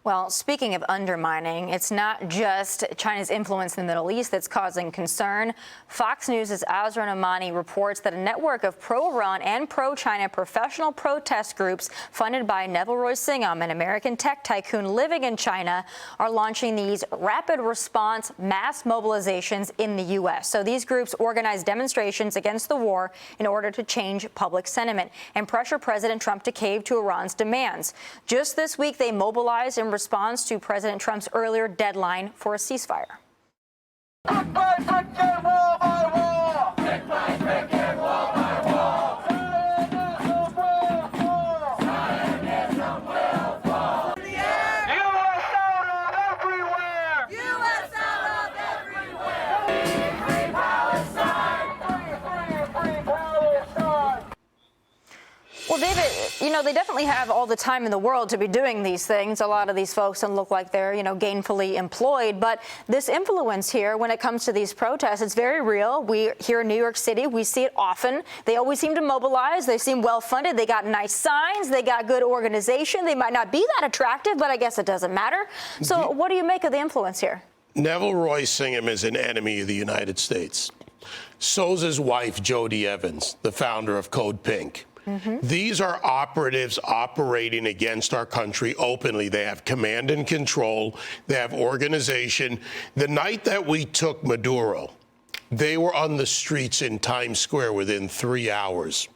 Well, speaking of undermining, it's not just China's influence in the Middle East that's causing concern. Fox News' Azra Namani reports that a network of pro-Iran and pro-China professional protest groups funded by Neville Roy Singham, an American tech tycoon living in China, are launching these rapid response mass mobilizations in the U.S. So these groups organize demonstrations against the war in order to change public sentiment and pressure President Trump to cave to Iran's demands. Just this week, they mobilized in response to President Trump's earlier deadline for a ceasefire. Well, David, they definitely have all the time in the world to be doing these things. A lot of these folks don't look like they're, gainfully employed. But this influence here, when it comes to these protests, it's very real. We here in New York City, we see it often. They always seem to mobilize. They seem well-funded. They got nice signs. They got good organization. They might not be that attractive, but I guess it doesn't matter. So what do you make of the influence here? Neville Roy Singham is an enemy of the United States. So's his wife, Jody Evans, the founder of Code Pink. These are operatives operating against our country openly. They have command and control. They have organization. The night that we took Maduro, they were on the streets in Times Square within 3 hours,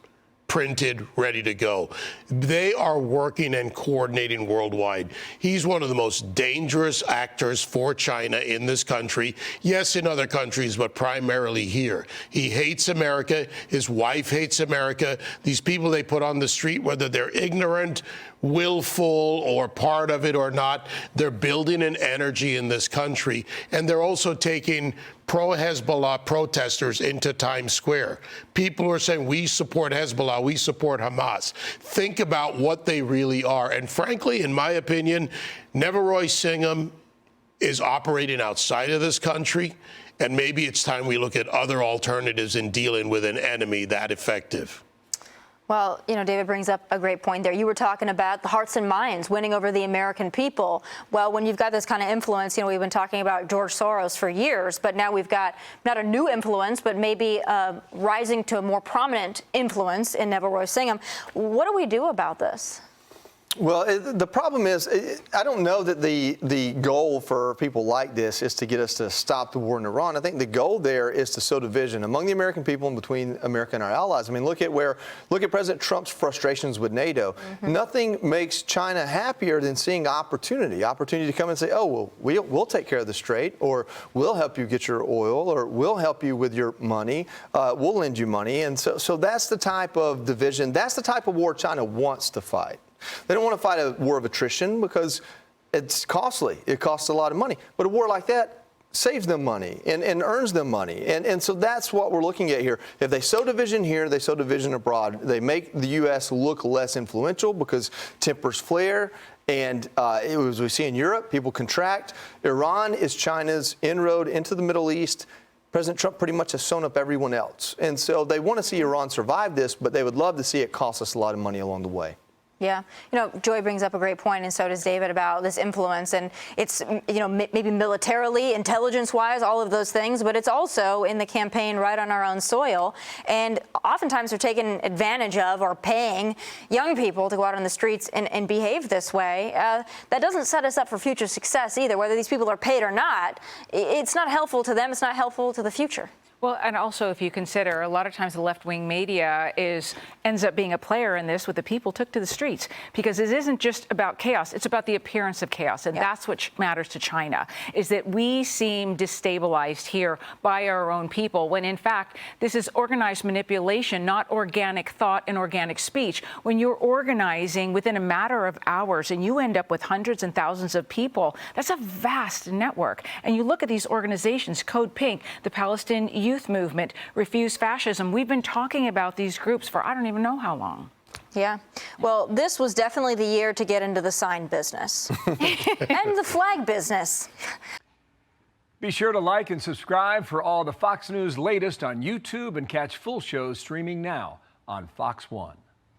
printed, ready to go. They are working and coordinating worldwide. He's one of the most dangerous actors for China in this country. Yes, in other countries, but primarily here. He hates America. His wife hates America. These people they put on the street, whether they're ignorant, willful, or part of it or not, they're building an energy in this country. And they're also taking pro-Hezbollah protesters into Times Square. People are saying, we support Hezbollah, we support Hamas. Think about what they really are. And frankly, in my opinion, Neville Roy Singham is operating outside of this country. And maybe it's time we look at other alternatives in dealing with an enemy that effective. Well, David brings up a great point there. You were talking about the hearts and minds winning over the American people. Well, when you've got this kind of influence, we've been talking about George Soros for years, but now we've got not a new influence, but maybe rising to a more prominent influence in Neville Roy Singham. What do we do about this? Well, the problem is, I don't know that the goal for people like this is to get us to stop the war in Iran. I think the goal there is to sow division among the American people and between America and our allies. I mean, look at President Trump's frustrations with NATO. Nothing makes China happier than seeing opportunity to come and say, oh, well, we'll take care of the strait, or we'll help you get your oil, or we'll help you with your money, we'll lend you money. And so that's the type of division, that's the type of war China wants to fight. They don't want to fight a war of attrition because it's costly. It costs a lot of money. But a war like that saves them money and earns them money. And so that's what we're looking at here. If they sow division here, they sow division abroad. They make the U.S. look less influential because tempers flare. And as we see in Europe, people contract. Iran is China's inroad into the Middle East. President Trump pretty much has sewn up everyone else. And so they want to see Iran survive this, but they would love to see it cost us a lot of money along the way. Yeah. Joy brings up a great point, and so does David, about this influence. And it's, maybe militarily, intelligence-wise, all of those things, but it's also in the campaign right on our own soil. And oftentimes they're taking advantage of or paying young people to go out on the streets and behave this way. That doesn't set us up for future success either, whether these people are paid or not. It's not helpful to them. It's not helpful to the future. Well, and also if you consider, a lot of times the left-wing media ends up being a player in this, with the people took to the streets, because it isn't just about chaos, it's about the appearance of chaos. And that's what matters to China, is that we seem destabilized here by our own people, when in fact this is organized manipulation, not organic thought and organic speech. When you're organizing within a matter of hours and you end up with hundreds and thousands of people, that's a vast network. And you look at these organizations, Code Pink, the Palestinian Youth Movement, Refuse Fascism. We've been talking about these groups for I don't even know how long. Yeah. Well, this was definitely the year to get into the sign business and the flag business. Be sure to like and subscribe for all the Fox News latest on YouTube, and catch full shows streaming now on Fox One.